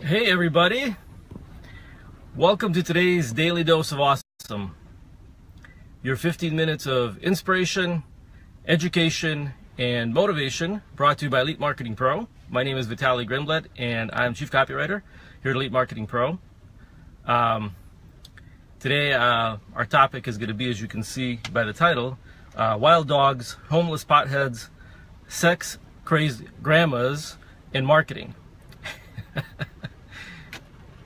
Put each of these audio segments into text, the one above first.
Hey everybody, welcome to today's Daily Dose of Awesome. Your 15 minutes of inspiration, education, and motivation brought to you by Elite Marketing Pro. My name is Vitaly Grimblet and I'm Chief Copywriter here at Elite Marketing Pro. Today our topic is going to be, as you can see by the title, wild dogs, homeless potheads, sex crazed grandmas, and marketing.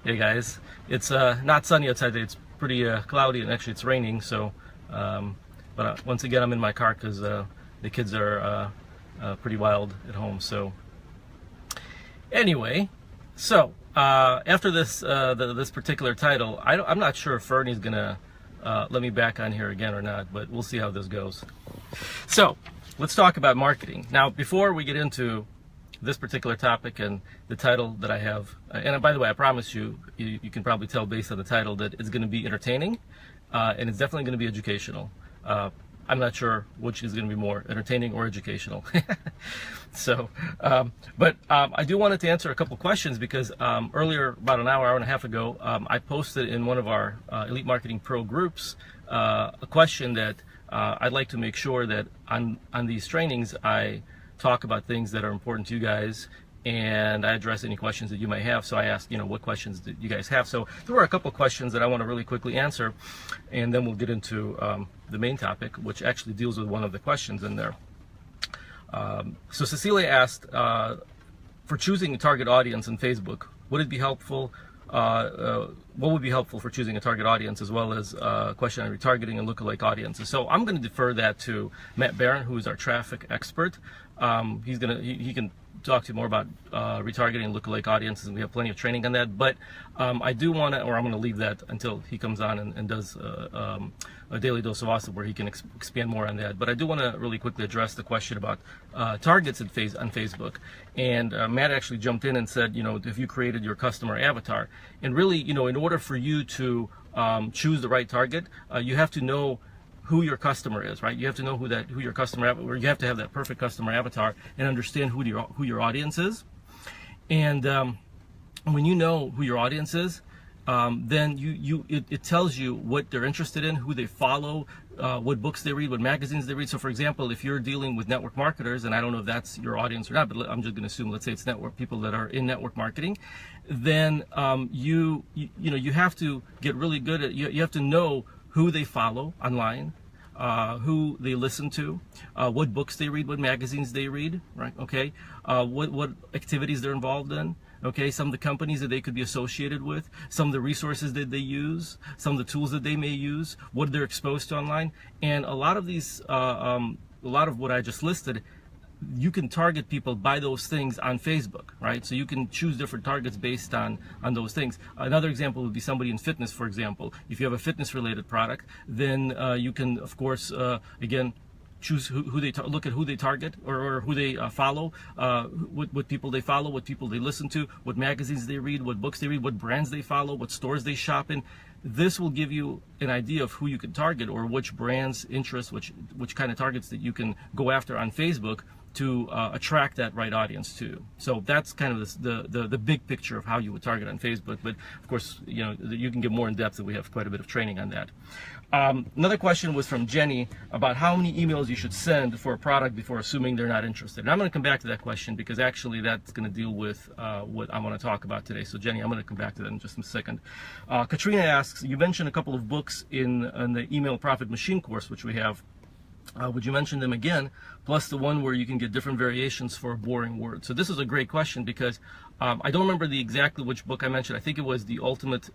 Hey guys, it's not sunny outside today. It's pretty cloudy and actually it's raining. So, but once again, I'm in my car because the kids are pretty wild at home. So, anyway, so after this this particular title, I'm not sure if Fernie's gonna let me back on here again or not, but we'll see how this goes. So, let's talk about marketing now. Before we get into this particular topic and the title that I have, and by the way, I promise you can probably tell based on the title that it's going to be entertaining, and it's definitely going to be educational. I'm not sure which is going to be more entertaining or educational. So, but I do wanted to answer a couple questions because earlier, about an hour and a half ago, I posted in one of our Elite Marketing Pro groups a question that I'd like to make sure that on these trainings I talk about things that are important to you guys, and I address any questions that you might have. So I asked, what questions do you guys have? So there were a couple of questions that I want to really quickly answer, and then we'll get into the main topic, which actually deals with one of the questions in there. So Cecilia asked, for choosing a target audience in Facebook, would it be helpful? What would be helpful for choosing a target audience, as well as a question on retargeting and lookalike audiences? So I'm going to defer that to Matt Barron, who is our traffic expert. He can talk to you more about retargeting and lookalike audiences, and we have plenty of training on that. But I do want to, or I'm going to leave that until he comes on and does a daily dose of awesome, where he can expand more on that. But I do want to really quickly address the question about targets on Facebook. And Matt actually jumped in and said, if you created your customer avatar, and really, in order for you to choose the right target, you have to know who your customer is, right? You have to know who your customer, or you have to have that perfect customer avatar and understand who your audience is. And when you know who your audience is, then it tells you what they're interested in, who they follow, what books they read, what magazines they read. So for example, if you're dealing with network marketers, and I don't know if that's your audience or not, but I'm just going to assume, let's say it's network people that are in network marketing, then you have to get really good at, you have to know who they follow online, who they listen to, what books they read, what magazines they read, right? Okay, what activities they're involved in. Okay, some of the companies that they could be associated with, some of the resources that they use, some of the tools that they may use, what they're exposed to online, and a lot of these, a lot of what I just listed, you can target people by those things on Facebook, right? So you can choose different targets based on those things. Another example would be somebody in fitness, for example. If you have a fitness related product, then you can, of course, again, choose who they look at who they target, or who they follow, what people they follow, what people they listen to, what magazines they read, what books they read, what brands they follow, what stores they shop in. This will give you an idea of who you can target, or which brands, interests, which kind of targets that you can go after on Facebook to attract that right audience to. So that's kind of the big picture of how you would target on Facebook. But of course, you can get more in depth, and we have quite a bit of training on that. Another question was from Jenny about how many emails you should send for a product before assuming they're not interested. And I'm going to come back to that question because actually that's going to deal with what I want to talk about today. So Jenny, I'm going to come back to that in just a second. Katrina asks, you mentioned a couple of books in the Email Profit Machine course, which we have. Would you mention them again, plus the one where you can get different variations for a boring word? So this is a great question because I don't remember exactly which book I mentioned. I think it was The Ultimate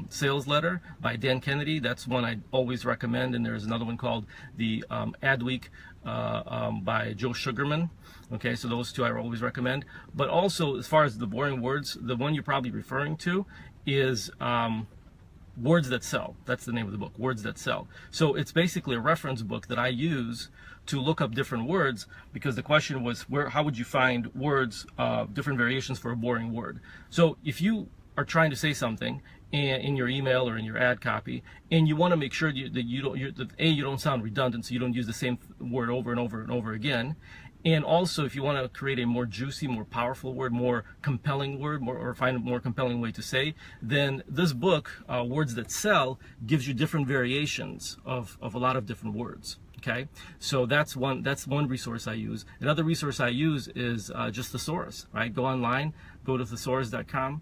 Sales Letter by Dan Kennedy. That's one I always recommend. And there's another one called The Adweek by Joe Sugarman. Okay, so those two I always recommend. But also, as far as the boring words, the one you're probably referring to is Words That Sell. That's the name of the book, Words That Sell. So it's basically a reference book that I use to look up different words, because the question was, how would you find words, different variations for a boring word? So if you are trying to say something in your email or in your ad copy, and you want to make sure that you don't sound redundant, so you don't use the same word over and over and over again. And also, if you want to create a more juicy, more powerful word, more compelling word, or find a more compelling way to say, then this book, Words That Sell, gives you different variations of a lot of different words. Okay, so that's one resource I use. Another resource I use is just Thesaurus. Right, go online, go to thesaurus.com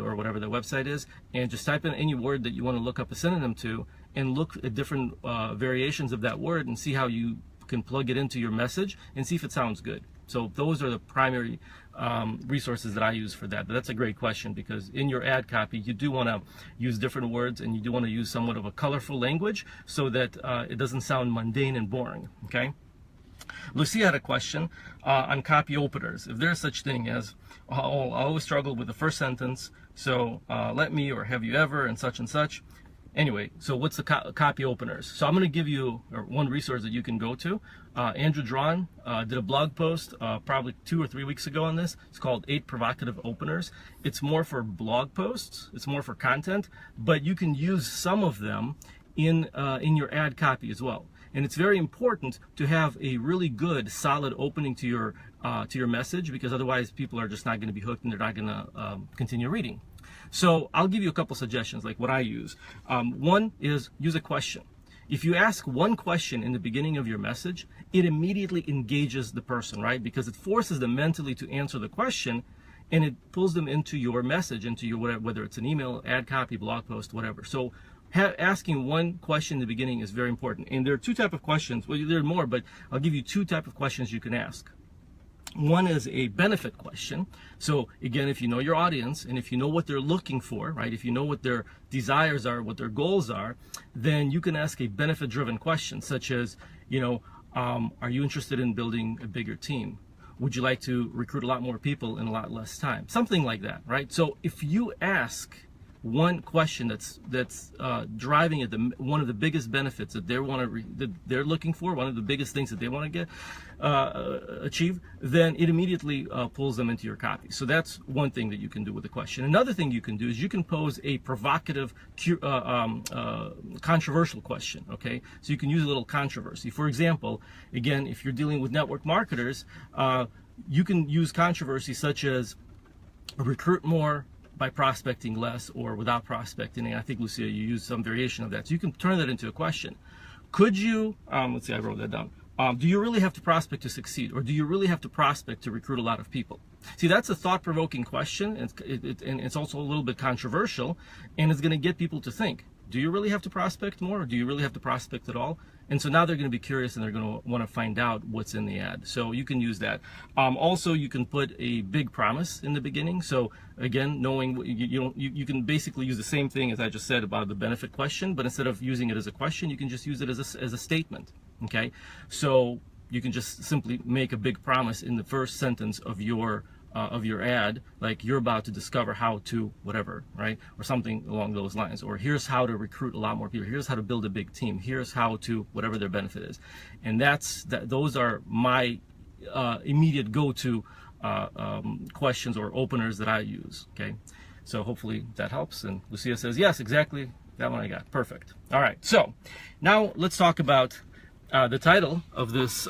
or whatever their website is, and just type in any word that you want to look up a synonym to, and look at different variations of that word and see how you can plug it into your message and see if it sounds good. So those are the primary resources that I use for that. But that's a great question, because in your ad copy, you do want to use different words, and you do want to use somewhat of a colorful language so that it doesn't sound mundane and boring. Okay. Lucia had a question on copy openers. If there's such thing as, oh, I always struggle with the first sentence, so let me, or have you ever, and such and such. Anyway, so what's the copy openers? So I'm going to give you one resource that you can go to. Andrew Drawn did a blog post probably 2 or 3 weeks ago on this. It's called 8 Provocative Openers. It's more for blog posts. It's more for content, but you can use some of them in your ad copy as well. And it's very important to have a really good, solid opening to your message, because otherwise people are just not going to be hooked and they're not going to continue reading. So I'll give you a couple suggestions, like what I use. One is use a question. If you ask one question in the beginning of your message, it immediately engages the person, right? Because it forces them mentally to answer the question, and it pulls them into your message, into your whether it's an email, ad copy, blog post, whatever. So asking one question in the beginning is very important. And there are 2 types of questions. Well, there are more, but I'll give you 2 types of questions you can ask. One is a benefit question. So again, if you know your audience and if you know what they're looking for, right? If you know what their desires are, what their goals are, then you can ask a benefit-driven question, such as, are you interested in building a bigger team? Would you like to recruit a lot more people in a lot less time? Something like that, right? So if you ask one question that's driving at one of the biggest benefits that they're looking for, one of the biggest things that they want to get achieve, then it immediately pulls them into your copy. So that's one thing that you can do with the question. Another thing you can do is you can pose a provocative, controversial question. Okay, so you can use a little controversy. For example, again, if you're dealing with network marketers, you can use controversy such as recruit more by prospecting less, or without prospecting. And I think, Lucia, you used some variation of that. So you can turn that into a question. Could you, let's see, I wrote that down. Do you really have to prospect to succeed? Or do you really have to prospect to recruit a lot of people? See, that's a thought-provoking question, and it's also a little bit controversial, and it's going to get people to think. Do you really have to prospect more, or do you really have to prospect at all? And so now they're going to be curious, and they're going to want to find out what's in the ad. So you can use that. Also, you can put a big promise in the beginning. So again, knowing you can basically use the same thing as I just said about the benefit question, but instead of using it as a question, you can just use it as a statement. Okay, so you can just simply make a big promise in the first sentence of your ad, like you're about to discover how to whatever, right? Or something along those lines. Or here's how to recruit a lot more people. Here's how to build a big team. Here's how to whatever their benefit is. And those are my immediate go-to questions or openers that I use. Okay, so hopefully that helps. And Lucia says, yes, exactly that one I got. Perfect. All right, so now let's talk about the title of this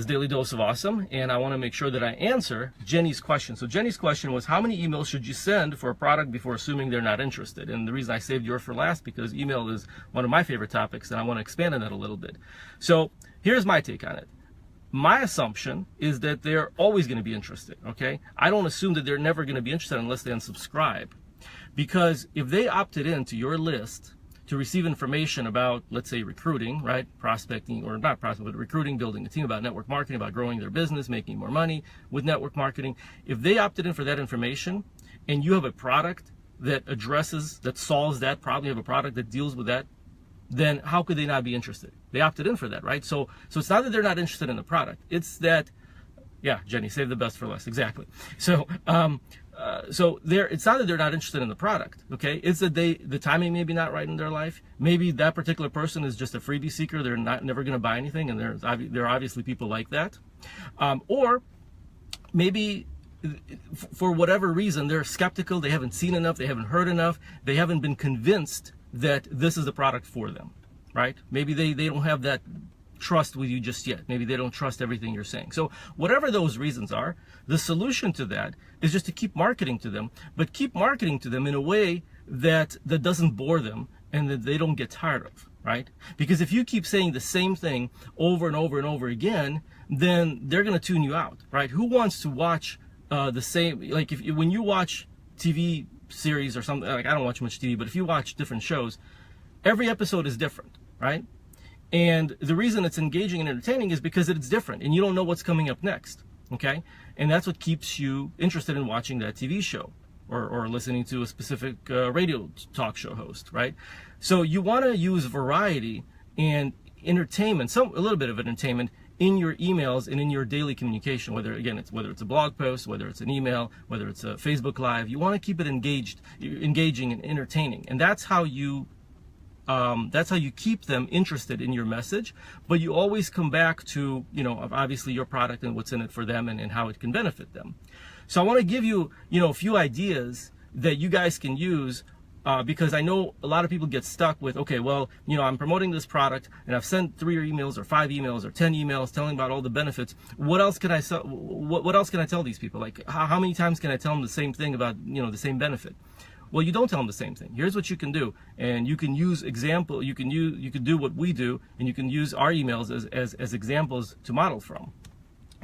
Daily Dose of Awesome, and I want to make sure that I answer Jenny's question. So Jenny's question was, how many emails should you send for a product before assuming they're not interested? And the reason I saved yours for last, because email is one of my favorite topics, and I want to expand on that a little bit. So here's my take on it. My assumption is that they're always going to be interested, okay? I don't assume that they're never going to be interested unless they unsubscribe. Because if they opted into your list to receive information about, let's say, recruiting, right? Prospecting, or not prospecting, but recruiting, building a team, about network marketing, about growing their business, making more money with network marketing. If they opted in for that information and you have a product that solves that problem, you have a product that deals with that, then how could they not be interested? They opted in for that, right? So it's not that they're not interested in the product. It's that, yeah, Jenny, save the best for last, exactly. So, it's not that they're not interested in the product, okay? It's that the timing may be not right in their life. Maybe that particular person is just a freebie seeker. They're never going to buy anything, and there are obviously people like that. Or maybe for whatever reason, they're skeptical, they haven't seen enough, they haven't heard enough, they haven't been convinced that this is the product for them, right? Maybe they don't have that trust with you just yet. Maybe they don't trust everything you're saying. So whatever those reasons are, the solution to that is just to keep marketing to them, but keep marketing to them in a way that doesn't bore them and that they don't get tired of, right? Because if you keep saying the same thing over and over and over again, then they're going to tune you out, right? Who wants to watch the same, like when you watch TV series or something, like I don't watch much TV, but if you watch different shows, every episode is different, right? And the reason it's engaging and entertaining is because it's different and you don't know what's coming up next, okay? And that's what keeps you interested in watching that TV show or listening to a specific radio talk show host, right? So you want to use variety and entertainment, a little bit of entertainment in your emails and in your daily communication, whether it's a blog post, whether it's an email, whether it's a Facebook Live. You want to keep it engaging and entertaining. And that's how you keep them interested in your message, but you always come back to, obviously your product and what's in it for them and how it can benefit them. So I want to give you, a few ideas that you guys can use because I know a lot of people get stuck with, okay, well, I'm promoting this product and I've sent 3 emails or 5 emails or 10 emails telling about all the benefits. What else can I sell? What else can I tell these people? Like how many times can I tell them the same thing about, the same benefit? Well, you don't tell them the same thing. Here's what you can do, and you can use example. You can do what we do, and you can use our emails as examples to model from.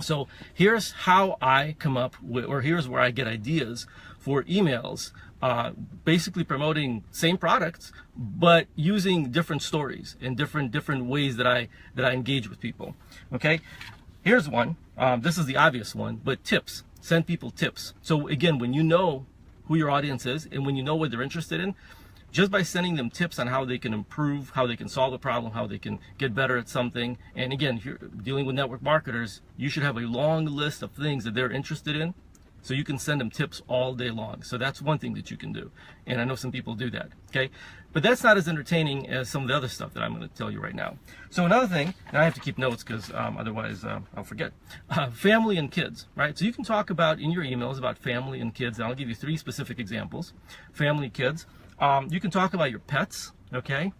So here's how I come up with, or here's where I get ideas for emails, basically promoting same products, but using different stories and different ways that I engage with people. Okay, here's one. This is the obvious one, but tips. Send people tips. So again, when you know who your audience is and when you know what they're interested in, just by sending them tips on how they can improve, how they can solve a problem, how they can get better at something. And again, if you're dealing with network marketers, you should have a long list of things that they're interested in, so you can send them tips all day long. So that's one thing that you can do, and I know some people do that, okay? But that's not as entertaining as some of the other stuff that I'm going to tell you right now. So another thing, and I have to keep notes because otherwise I'll forget, family and kids, right? So you can talk about in your emails about family and kids, and I'll give you 3 specific examples. Family, kids. You can talk about your pets, okay?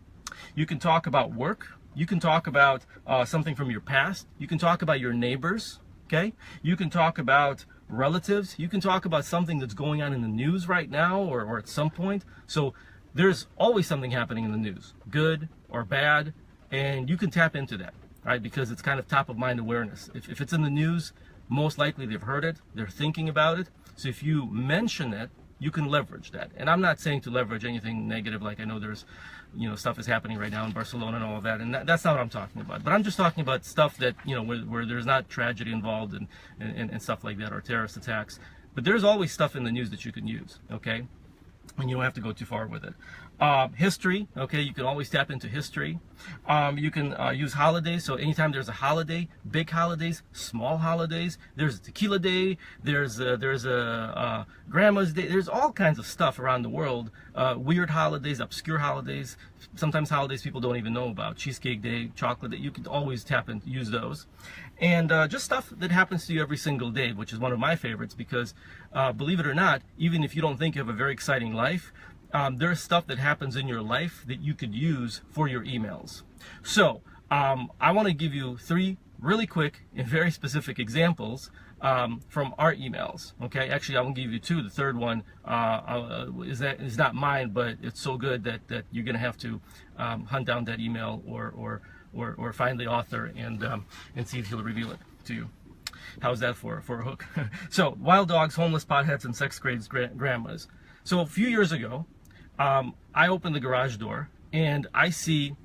You can talk about work. You can talk about something from your past. You can talk about your neighbors, okay? You can talk about relatives. You can talk about something that's going on in the news right now or at some point. So there's always something happening in the news, good or bad, and you can tap into that, right? Because it's kind of top of mind awareness. If it's in the news, most likely they've heard it, they're thinking about it. So if you mention it, you can leverage that. And I'm not saying to leverage anything negative, like I know there's, stuff is happening right now in Barcelona and all of that, and that's not what I'm talking about. But I'm just talking about stuff that, where there's not tragedy involved and stuff like that, or terrorist attacks. But there's always stuff in the news that you can use, okay? And you don't have to go too far with it. History, okay, you can always tap into history. You can use holidays, so anytime there's a holiday, big holidays, small holidays, there's a tequila day, there's a grandma's day, there's all kinds of stuff around the world, weird holidays, obscure holidays, sometimes holidays people don't even know about, Cheesecake Day, Chocolate Day, you can always tap and use those. And just stuff that happens to you every single day, which is one of my favorites because, believe it or not, even if you don't think you have a very exciting life, there's stuff that happens in your life that you could use for your emails. So I want to give you 3 really quick and very specific examples from our emails. Okay, actually I'm gonna give you 2. The third one is not mine, but it's so good that you're gonna have to hunt down that email or find the author and see if he'll reveal it to you. How's that for a hook? So, wild dogs, homeless potheads, and sex-crazed grandmas. So a few years ago, I opened the garage door and I see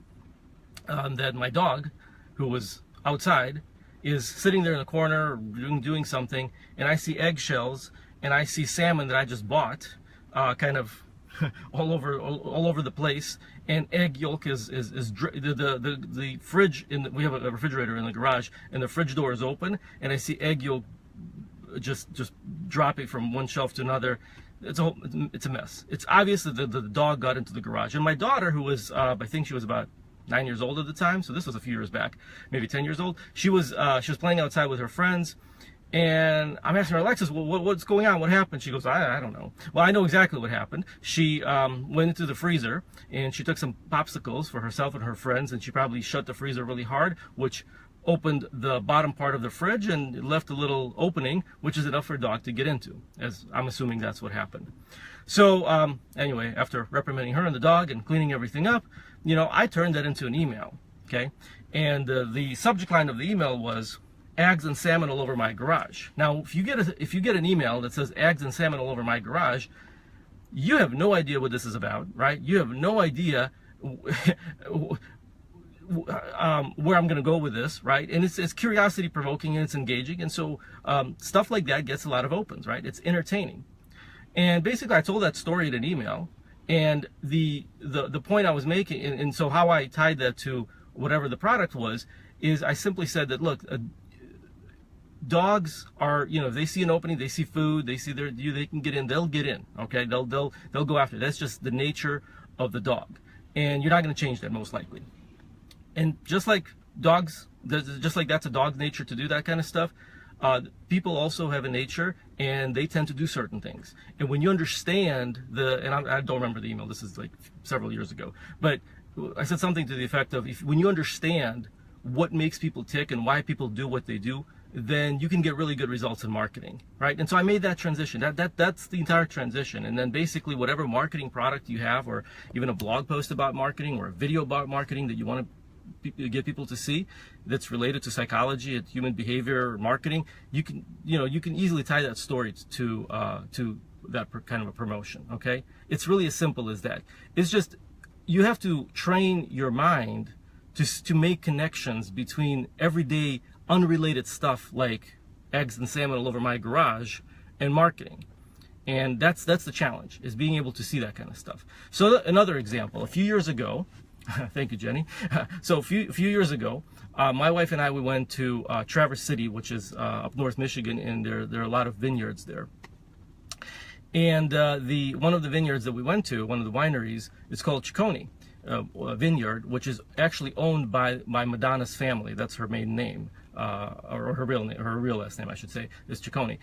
that my dog, who was outside, is sitting there in the corner doing something, and I see eggshells and I see salmon that I just bought, kind of all over the place, and egg yolk is the fridge we have a refrigerator in the garage, and the fridge door is open, and I see egg yolk just dropping from one shelf to another. It's a mess. It's obvious that the dog got into the garage, and my daughter, who was I think she was about 9 years old at the time, so this was a few years back, maybe 10 years old. She was playing outside with her friends, And I'm asking her, Alexis, well, what's going on? What happened? She goes, I don't know. Well, I know exactly what happened. She went into the freezer and she took some popsicles for herself and her friends, and she probably shut the freezer really hard, which opened the bottom part of the fridge and left a little opening, which is enough for a dog to get into, as I'm assuming that's what happened. So anyway, after reprimanding her and the dog and cleaning everything up, I turned that into an email, okay? And the subject line of the email was, eggs and salmon all over my garage. Now, if you get an email that says eggs and salmon all over my garage, you have no idea what this is about, right? You have no idea where I'm going to go with this, right? And it's curiosity provoking and it's engaging, and so stuff like that gets a lot of opens, right? It's entertaining. And basically, I told that story in an email, and the point I was making, and so how I tied that to whatever the product was, is I simply said that, look, dogs are, if they see an opening, they see food, they see they can get in, they'll get in, okay? They'll go after it. That's just the nature of the dog, and you're not going to change that most likely. And just like dogs, just like that's a dog's nature to do that kind of stuff, people also have a nature, and they tend to do certain things. And when you understand and I don't remember the email, this is like several years ago, but I said something to the effect of, when you understand what makes people tick and why people do what they do, then you can get really good results in marketing, right? And so I made that transition. That's the entire transition. And then basically whatever marketing product you have, or even a blog post about marketing, or a video about marketing that you want to get people to see, that's related to psychology and human behavior or marketing, you can easily tie that story to that kind of a promotion, okay? It's really as simple as that. It's just, you have to train your mind to make connections between everyday unrelated stuff like eggs and salmon all over my garage and marketing. And that's the challenge, is being able to see that kind of stuff. So another example, a few years ago, thank you, Jenny. So a few years ago, my wife and I, we went to Traverse City, which is up north Michigan, and there are a lot of vineyards there. And one of the vineyards that we went to, one of the wineries, is called Ciccone Vineyard, which is actually owned by Madonna's family. That's her maiden name. Or her real last name, I should say, is Ciccone.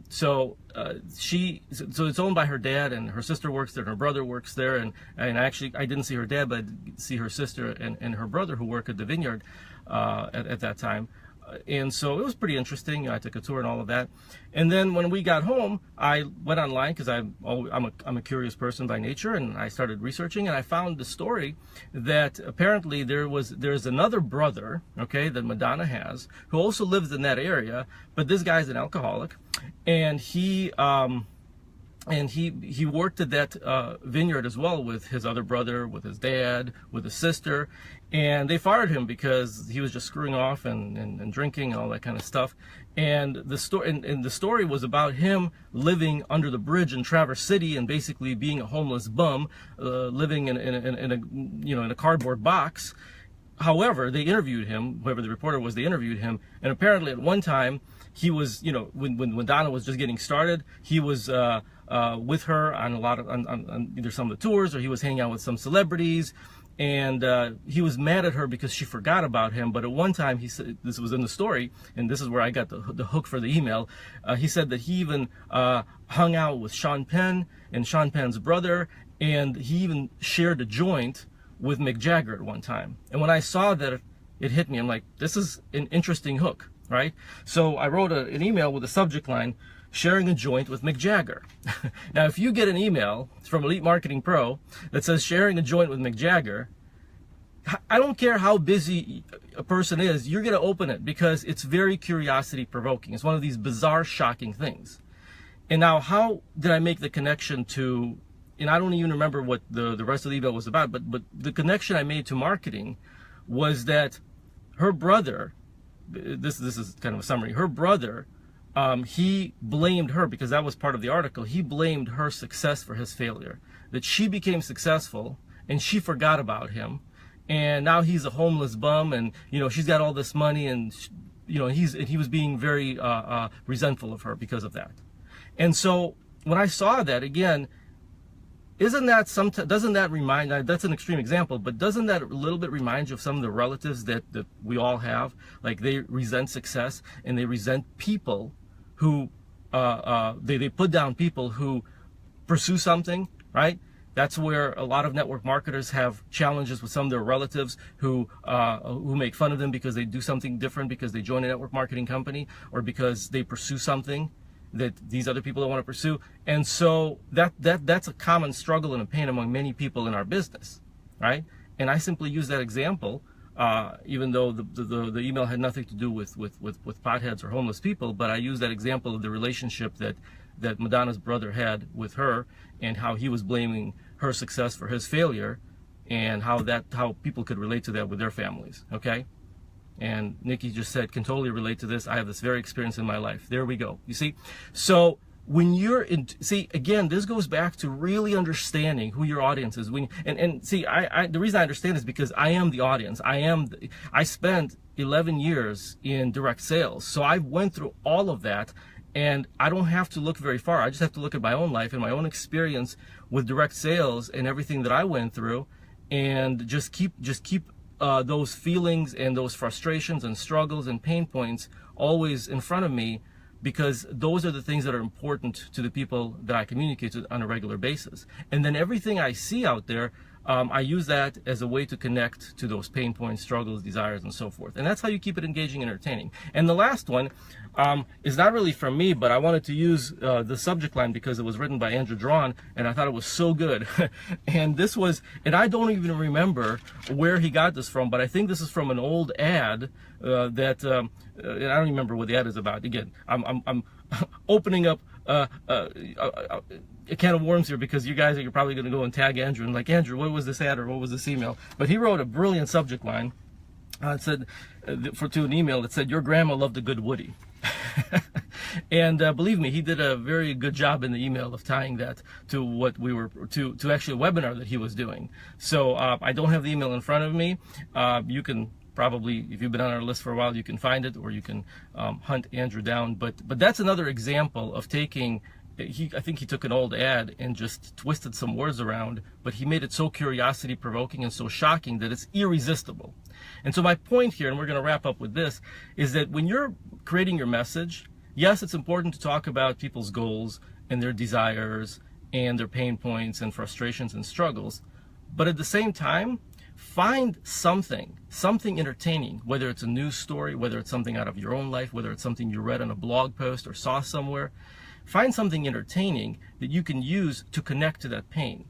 So it's owned by her dad, and her sister works there, and her brother works there, and actually I didn't see her dad, but I did see her sister and her brother, who work at the vineyard at that time. And so it was pretty interesting. I took a tour and all of that. And then when we got home, I went online, because I'm a curious person by nature, and I started researching, and I found the story that apparently there's another brother, okay, that Madonna has, who also lives in that area, but this guy's an alcoholic, and he worked at that vineyard as well with his other brother, with his dad, with his sister, and they fired him because he was just screwing off and drinking and all that kind of stuff. And the story was about him living under the bridge in Traverse City and basically being a homeless bum, living in a cardboard box. However, they interviewed him, whoever the reporter was, they interviewed him, and apparently at one time he was, when Donna was just getting started, he was with her on either some of the tours, or he was hanging out with some celebrities, and he was mad at her because she forgot about him. But at one time, he said, this was in the story, and this is where I got the hook for the email, he said that he even hung out with Sean Penn and Sean Penn's brother, and he even shared a joint with Mick Jagger at one time. And when I saw that, it hit me. I'm like, this is an interesting hook, right? So I wrote an email with a subject line, sharing a joint with Mick Jagger. Now, if you get an email from Elite Marketing Pro that says sharing a joint with Mick Jagger, I don't care how busy a person is, you're going to open it, because it's very curiosity provoking. It's one of these bizarre, shocking things. And now, how did I make the connection to, and I don't even remember what the rest of the email was about, but the connection I made to marketing was that her brother, this is kind of a summary, her brother, he blamed her, because that was part of the article, he blamed her success for his failure. That she became successful and she forgot about him, and now he's a homeless bum, and she's got all this money, and he was being very resentful of her because of that. And so when I saw that, again, Isn't that doesn't that remind, that's an extreme example, but doesn't that a little bit remind you of some of the relatives that we all have? Like, they resent success and they resent people who, they put down people who pursue something, right? That's where a lot of network marketers have challenges with some of their relatives who make fun of them because they do something different, because they join a network marketing company, or because they pursue something that these other people don't want to pursue. And so that's a common struggle and a pain among many people in our business, right? And I simply use that example, even though the email had nothing to do with potheads or homeless people, but I use that example of the relationship that Madonna's brother had with her, and how he was blaming her success for his failure, and how people could relate to that with their families, okay? And Nikki just said, can totally relate to this. I have this very experience in my life. There we go. You see? So when you're in, see, again, this goes back to really understanding who your audience is. And see, the reason I understand is because I am the audience. I spent 11 years in direct sales. So I went through all of that, and I don't have to look very far. I just have to look at my own life and my own experience with direct sales and everything that I went through, and just keep those feelings and those frustrations and struggles and pain points always in front of me, because those are the things that are important to the people that I communicate to on a regular basis. And then everything I see out there, I use that as a way to connect to those pain points, struggles, desires, and so forth. And that's how you keep it engaging and entertaining. And the last one is not really from me, but I wanted to use the subject line because it was written by Andrew Drawn, and I thought it was so good. And this was, and I don't even remember where he got this from, but I think this is from an old ad and I don't remember what the ad is about. Again, I'm opening up a can of worms here, because you guys you're probably going to go and tag Andrew and like, Andrew, what was this ad, or what was this email? But he wrote a brilliant subject line. It said to an email that said, your grandma loved a good Woody. And believe me, he did a very good job in the email of tying that to what we were to actually a webinar that he was doing. So I don't have the email in front of me. You can probably, if you've been on our list for a while, you can find it, or you can hunt Andrew down. But that's another example of taking, I think he took an old ad and just twisted some words around, but he made it so curiosity provoking and so shocking that it's irresistible. And so my point here, and we're going to wrap up with this, is that when you're creating your message, yes, it's important to talk about people's goals and their desires and their pain points and frustrations and struggles, but at the same time, find something entertaining, whether it's a news story, whether it's something out of your own life, whether it's something you read on a blog post or saw somewhere. Find something entertaining that you can use to connect to that pain.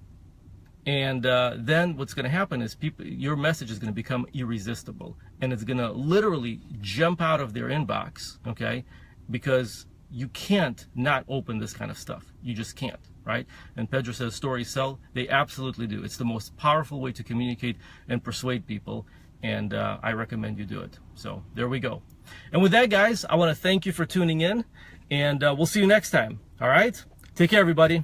And then what's going to happen is your message is going to become irresistible, and it's going to literally jump out of their inbox, okay? Because you can't not open this kind of stuff. You just can't, right? And Pedro says stories sell. They absolutely do. It's the most powerful way to communicate and persuade people, and I recommend you do it. So there we go. And with that, guys, I want to thank you for tuning in, and we'll see you next time. All right? Take care, everybody.